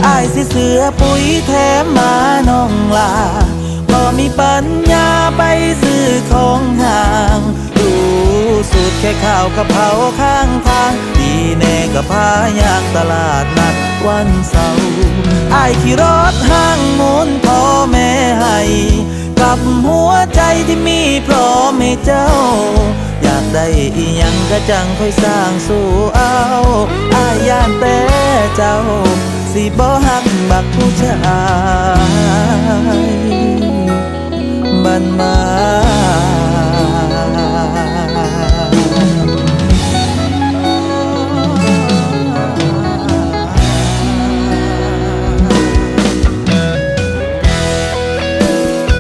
อ้ายสิเสือปุ๋ยแถมมาน้องลาบ่มีปัญญาไปซื้อของห่างรู้สูตรแค่ข้าวกะเพราข้างทางดีแน่ก็พายางตลาดนัดวันเสาร์อ้ายขี่รถห้างมูนพ่อแม่ให้กับหัวใจที่มีพร้อมให้เจ้าอยากได้อีหยังก็จังค่อยสร้างสู่เอาอ้ายย่านแต่เจ้าสิบ่ฮักบักผู้ชายบันมา